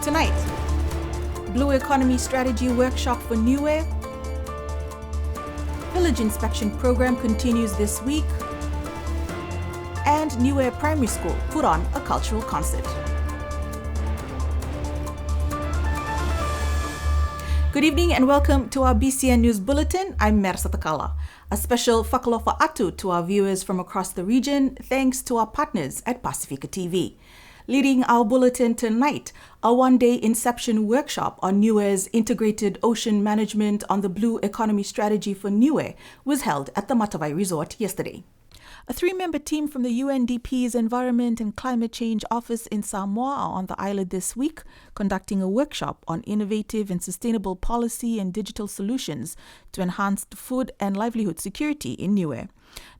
Tonight, Blue Economy Strategy Workshop for Niue. Village Inspection Program continues this week. And Niue Primary School put on a cultural concert. Good evening and welcome to our BCN News Bulletin. I'm Mer Satakala. A special whakalofa atu to our viewers from across the region, thanks to our partners at Pacifica TV. Leading our bulletin tonight, a one-day inception workshop on Niue's integrated ocean management on the Blue Economy Strategy for Niue was held at the Matavai Resort yesterday. A three-member team from the UNDP's Environment and Climate Change Office in Samoa are on the island this week, conducting a workshop on innovative and sustainable policy and digital solutions to enhance food and livelihood security in Niue.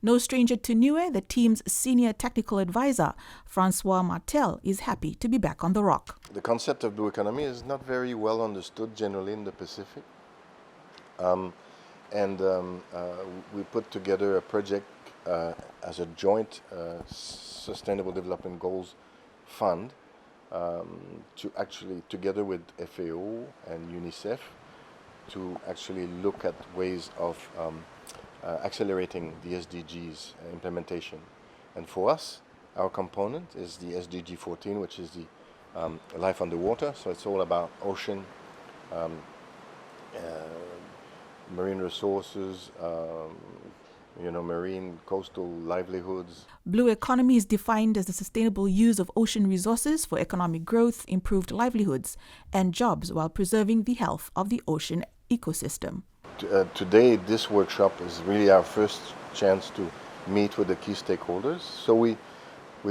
No stranger to Niue, the team's senior technical advisor, Francois Martel, is happy to be back on the rock. The concept of blue economy is not very well understood generally in the Pacific. We put together a project as a joint Sustainable Development Goals Fund to actually, together with FAO and UNICEF, to actually look at ways of accelerating the SDGs implementation. And for us, our component is the SDG 14, which is the life underwater. So it's all about ocean, marine resources, marine coastal livelihoods. Blue economy is defined as the sustainable use of ocean resources for economic growth, improved livelihoods, and jobs while preserving the health of the ocean ecosystem. Today, this workshop is really our first chance to meet with the key stakeholders. So we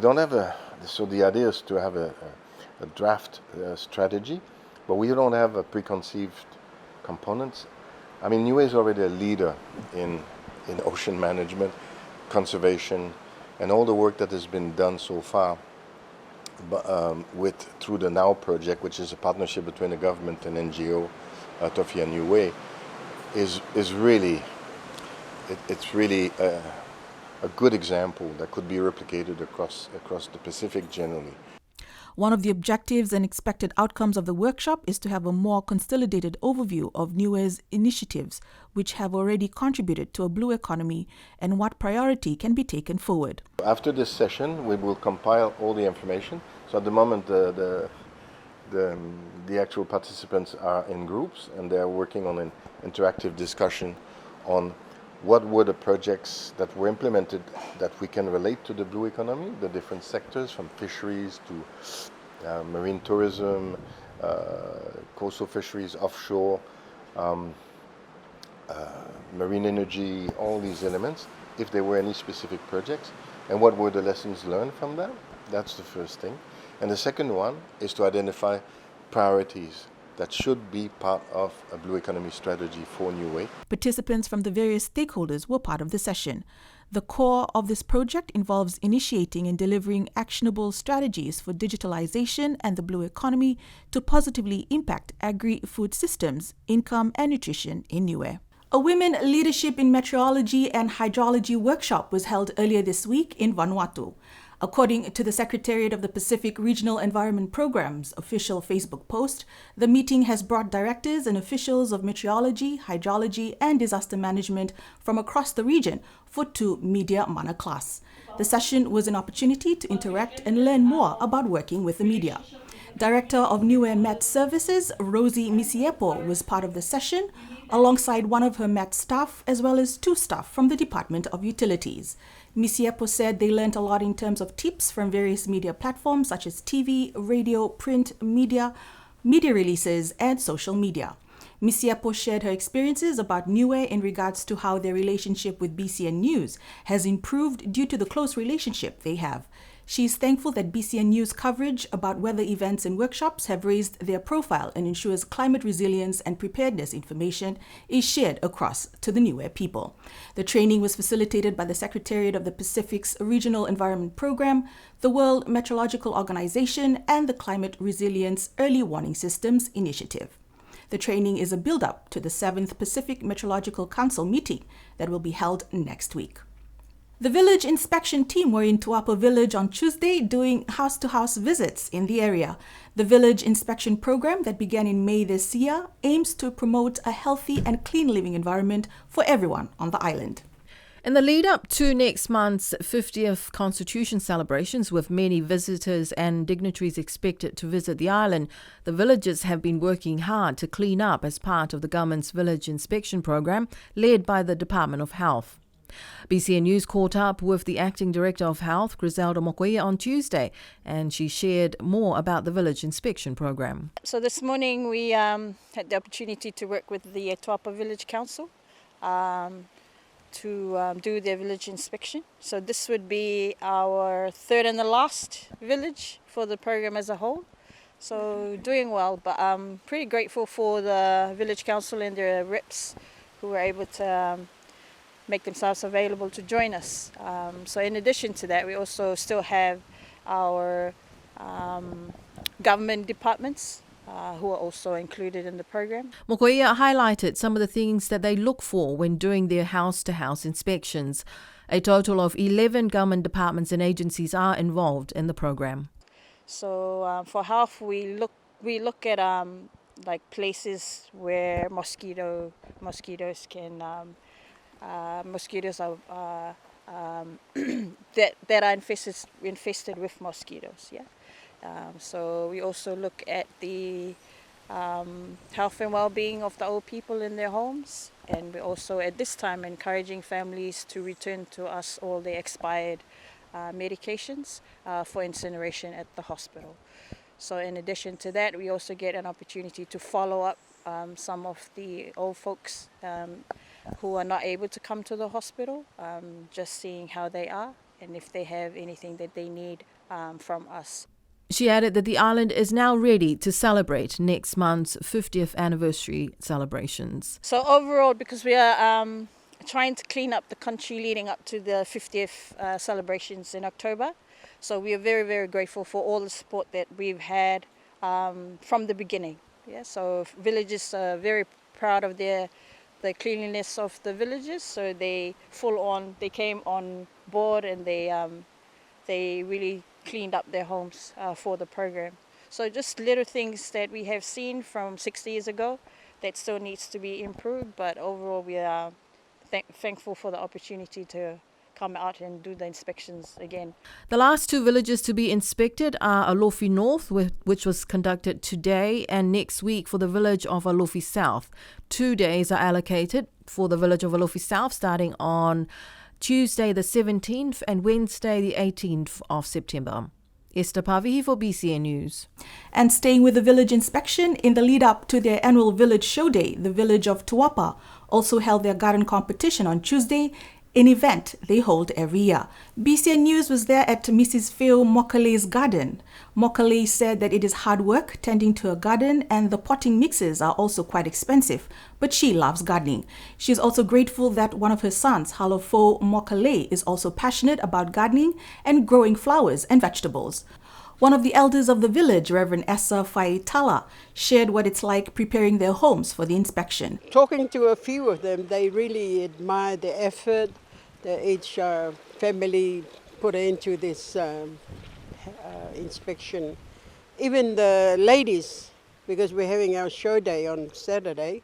don't have so the idea is to have a draft strategy, but we don't have a preconceived components. I mean, Niue is already a leader in ocean management, conservation, and all the work that has been done so far through the NOW project, which is a partnership between the government and NGO, Tofi and Niue, is really a good example that could be replicated across the Pacific generally. One of the objectives and expected outcomes of the workshop is to have a more consolidated overview of Niue's initiatives, which have already contributed to a blue economy, and what priority can be taken forward. After this session, we will compile all the information. So at the moment, the actual participants are in groups, and they are working on an interactive discussion on what were the projects that were implemented that we can relate to the blue economy, the different sectors from fisheries to marine tourism, coastal fisheries, offshore, marine energy, all these elements, if there were any specific projects, and what were the lessons learned from that. That's the first thing. And the second one is to identify priorities that should be part of a blue economy strategy for Niue. Participants from the various stakeholders were part of the session. The core of this project involves initiating and delivering actionable strategies for digitalization and the blue economy to positively impact agri-food systems, income and nutrition in Niue. A Women Leadership in Metrology and Hydrology workshop was held earlier this week in Vanuatu. According to the Secretariat of the Pacific Regional Environment Program's official Facebook post, the meeting has brought directors and officials of meteorology, hydrology, and disaster management from across the region for 2 media mana class. The session was an opportunity to interact and learn more about working with the media. Director of Niue Met Services, Rosie Misiepo, was part of the session, alongside one of her Met staff as well as 2 staff from the Department of Utilities. Misiepo said they learned a lot in terms of tips from various media platforms such as TV, radio, print, media releases, and social media. Misiepo shared her experiences about Niue in regards to how their relationship with BCN News has improved due to the close relationship they have. She is thankful that BCN News coverage about weather events and workshops have raised their profile and ensures climate resilience and preparedness information is shared across to the Niue people. The training was facilitated by the Secretariat of the Pacific's Regional Environment Program, the World Meteorological Organization, and the Climate Resilience Early Warning Systems Initiative. The training is a build-up to the 7th Pacific Meteorological Council meeting that will be held next week. The village inspection team were in Tuapa village on Tuesday doing house-to-house visits in the area. The village inspection program that began in May this year aims to promote a healthy and clean living environment for everyone on the island. In the lead up to next month's 50th Constitution celebrations, with many visitors and dignitaries expected to visit the island, the villagers have been working hard to clean up as part of the government's village inspection program led by the Department of Health. BCN News caught up with the Acting Director of Health, Griselda Mokoia, on Tuesday, and she shared more about the village inspection program. So this morning we had the opportunity to work with the Tuapa Village Council to do their village inspection. So this would be our third and the last village for the program as a whole. So doing well, but I'm pretty grateful for the Village Council and their reps who were able to make themselves available to join us. So in addition to that, we also still have our government departments who are also included in the program. Mokoia highlighted some of the things that they look for when doing their house-to-house inspections. A total of 11 government departments and agencies are involved in the program. So for health, we look at like places where mosquitoes are that are infested with mosquitoes. Yeah. So we also look at the health and well-being of the old people in their homes, and we're also at this time encouraging families to return to us all their expired medications for incineration at the hospital. So in addition to that, we also get an opportunity to follow up some of the old folks who are not able to come to the hospital, just seeing how they are and if they have anything that they need from us. She added that the island is now ready to celebrate next month's 50th anniversary celebrations. So overall, because we are trying to clean up the country leading up to the 50th celebrations in October, so we are very, very grateful for all the support that we've had from the beginning. Yeah, so villages are very proud of the cleanliness of the villages, so they came on board and they really cleaned up their homes for the program. So just little things that we have seen from 6 years ago that still needs to be improved, but overall we are thankful for the opportunity to come out and do the inspections again. The last two villages to be inspected are Alofi North, which was conducted today, and next week for the village of Alofi South. 2 days are allocated for the village of Alofi South, starting on Tuesday the 17th and Wednesday the 18th of September. Esther Pavihi for BCN News. And staying with the village inspection, in the lead up to their annual village show day, the village of Tuapa also held their garden competition on Tuesday, an event they hold every year. BCN News was there at Mrs. Phil Mokale's garden. Mokale said that it is hard work tending to a garden and the potting mixes are also quite expensive, but she loves gardening. She is also grateful that one of her sons, Halofo Mokale, is also passionate about gardening and growing flowers and vegetables. One of the elders of the village, Reverend Essa Faitala, shared what it's like preparing their homes for the inspection. Talking to a few of them, they really admire the effort that each family put into this inspection. Even the ladies, because we're having our show day on Saturday,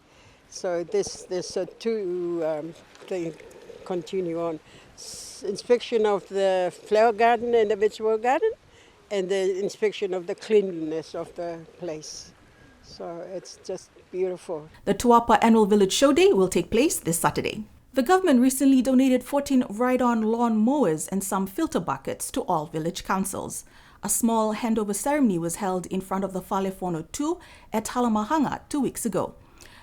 so there's two things continue on. Inspection of the flower garden and the vegetable garden, and the inspection of the cleanliness of the place. So it's just beautiful. The Tuapa Annual Village Show Day will take place this Saturday. The government recently donated 14 ride-on lawn mowers and some filter buckets to all village councils. A small handover ceremony was held in front of the Falefono 2 at Halamahanga 2 weeks ago.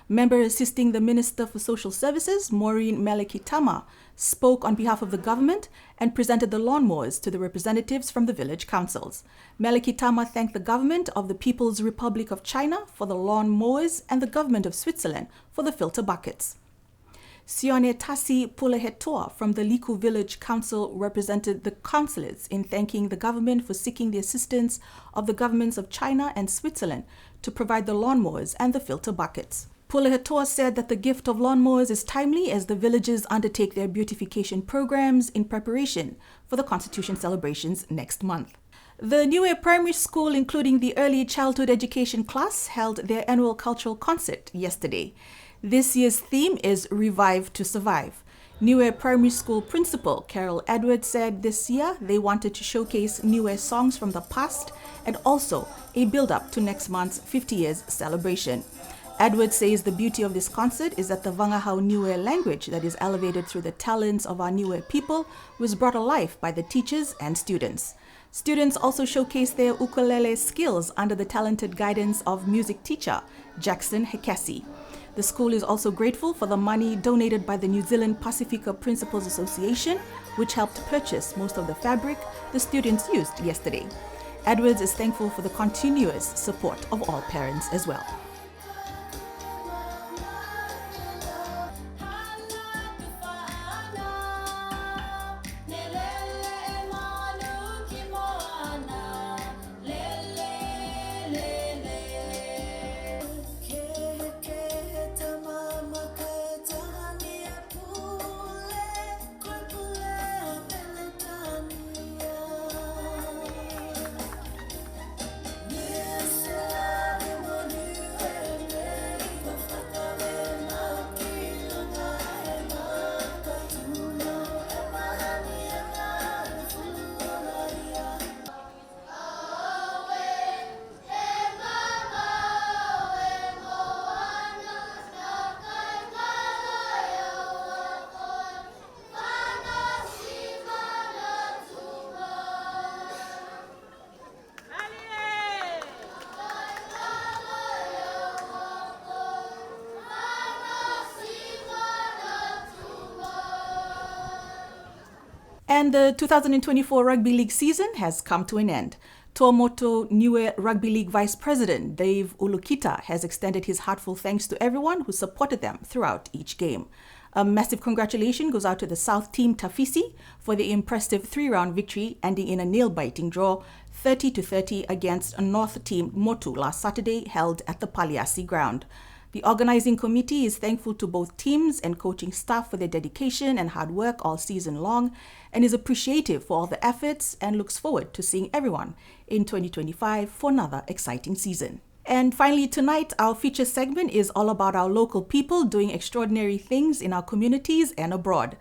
Member assisting the Minister for Social Services, Maureen Melekitama, spoke on behalf of the government and presented the lawnmowers to the representatives from the village councils. Melekitama thanked the government of the People's Republic of China for the lawnmowers and the government of Switzerland for the filter buckets. Sione Tasi Pulehetoa from the Liku Village Council represented the councillors in thanking the government for seeking the assistance of the governments of China and Switzerland to provide the lawnmowers and the filter buckets. Pulehetoa said that the gift of lawnmowers is timely as the villages undertake their beautification programs in preparation for the Constitution celebrations next month. The Niue Primary School, including the Early Childhood Education class, held their annual cultural concert yesterday. This year's theme is Revive to Survive. Niue Primary School Principal Carol Edwards said this year they wanted to showcase Niue songs from the past and also a build-up to next month's 50 years celebration. Edwards says the beauty of this concert is that the Vangahau Niue language that is elevated through the talents of our Niue people was brought alive by the teachers and students. Students also showcased their ukulele skills under the talented guidance of music teacher Jackson Hekesi. The school is also grateful for the money donated by the New Zealand Pacifica Principals Association, which helped purchase most of the fabric the students used yesterday. Edwards is thankful for the continuous support of all parents as well. And the 2024 Rugby League season has come to an end. Tuamotu Niue Rugby League Vice President Dave Ulukita has extended his heartfelt thanks to everyone who supported them throughout each game. A massive congratulations goes out to the South Team Tafisi for the impressive 3-round victory ending in a nail-biting draw 30-30 against North Team Motu last Saturday held at the Paliasi ground. The organizing committee is thankful to both teams and coaching staff for their dedication and hard work all season long and is appreciative for all the efforts and looks forward to seeing everyone in 2025 for another exciting season. And finally tonight, our feature segment is all about our local people doing extraordinary things in our communities and abroad.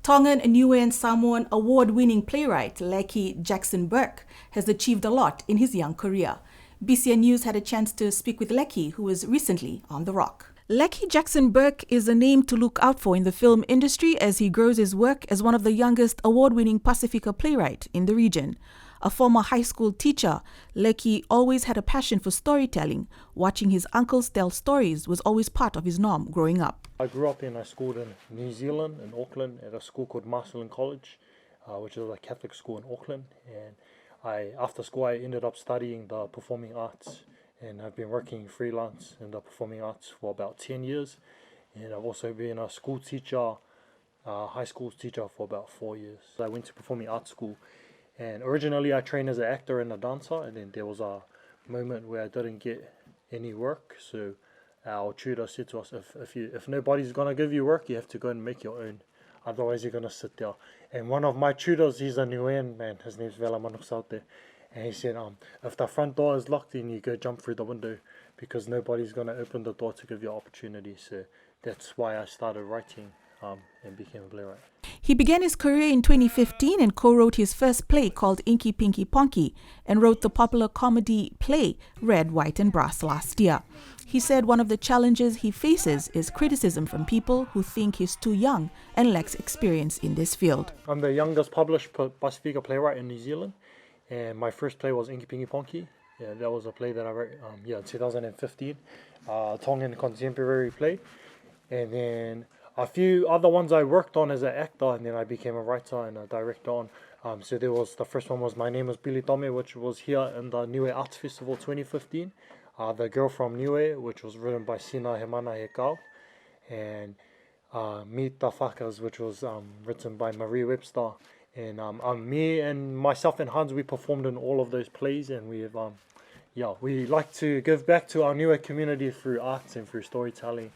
Tongan, Niue and Samoan award-winning playwright Lecky Jackson Burke has achieved a lot in his young career. BCN News had a chance to speak with Lecky, who was recently on The Rock. Lecky Jackson Burke is a name to look out for in the film industry as he grows his work as one of the youngest award-winning Pacifica playwright in the region. A former high school teacher, Lecky always had a passion for storytelling. Watching his uncles tell stories was always part of his norm growing up. I grew up in a school in New Zealand, in Auckland, at a school called Marcelin College, which is a Catholic school in Auckland. And after school, I ended up studying the performing arts, and I've been working freelance in the performing arts for about 10 years. And I've also been a school teacher, high school teacher for about 4 years. I went to performing arts school, and originally I trained as an actor and a dancer, and then there was a moment where I didn't get any work. So our tutor said to us, if nobody's going to give you work, you have to go and make your own. Otherwise you're going to sit there. And one of my tutors, he's a Niuean man, his name's Vela Manuksate, and he said, if the front door is locked, then you go jump through the window, because nobody's going to open the door to give you opportunity. So that's why I started writing and became a playwright. He began his career in 2015 and co-wrote his first play called Inky Pinky Ponky and wrote the popular comedy play Red, White and Brass last year. He said one of the challenges he faces is criticism from people who think he's too young and lacks experience in this field. I'm the youngest published Pacifica playwright in New Zealand, and my first play was Inky Pinky Ponky. Yeah, that was a play that I wrote in 2015, Tongan contemporary play. And then a few other ones I worked on as an actor, and then I became a writer and a director on. So there was, the first one was My Name is Billy Tome, which was here in the Niue Arts Festival 2015. The Girl from Niue, which was written by Sina Hemana Hekau. And Meet the Whakas, which was written by Marie Webster. And me and myself and Hans, we performed in all of those plays, and we have we like to give back to our Niue community through arts and through storytelling.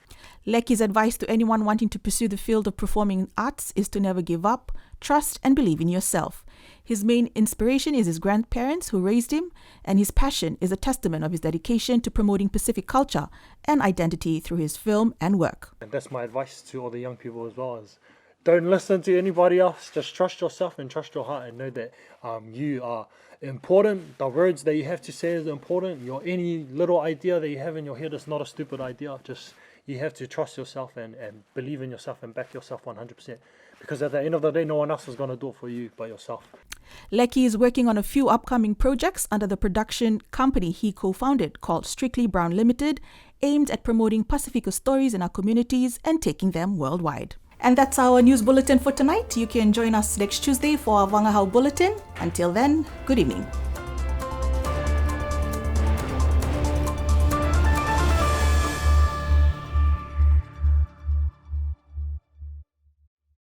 Lecky's advice to anyone wanting to pursue the field of performing arts is to never give up, trust and believe in yourself. His main inspiration is his grandparents who raised him, and his passion is a testament of his dedication to promoting Pacific culture and identity through his film and work. And that's my advice to all the young people as well, is don't listen to anybody else. Just trust yourself and trust your heart and know that you are important. The words that you have to say is important. Any little idea that you have in your head is not a stupid idea. Just you have to trust yourself and believe in yourself and back yourself 100%. Because at the end of the day, no one else is going to do it for you but yourself. Lecky is working on a few upcoming projects under the production company he co-founded called Strictly Brown Limited, aimed at promoting Pacifica stories in our communities and taking them worldwide. And that's our news bulletin for tonight. You can join us next Tuesday for our Wangahau Bulletin. Until then, good evening.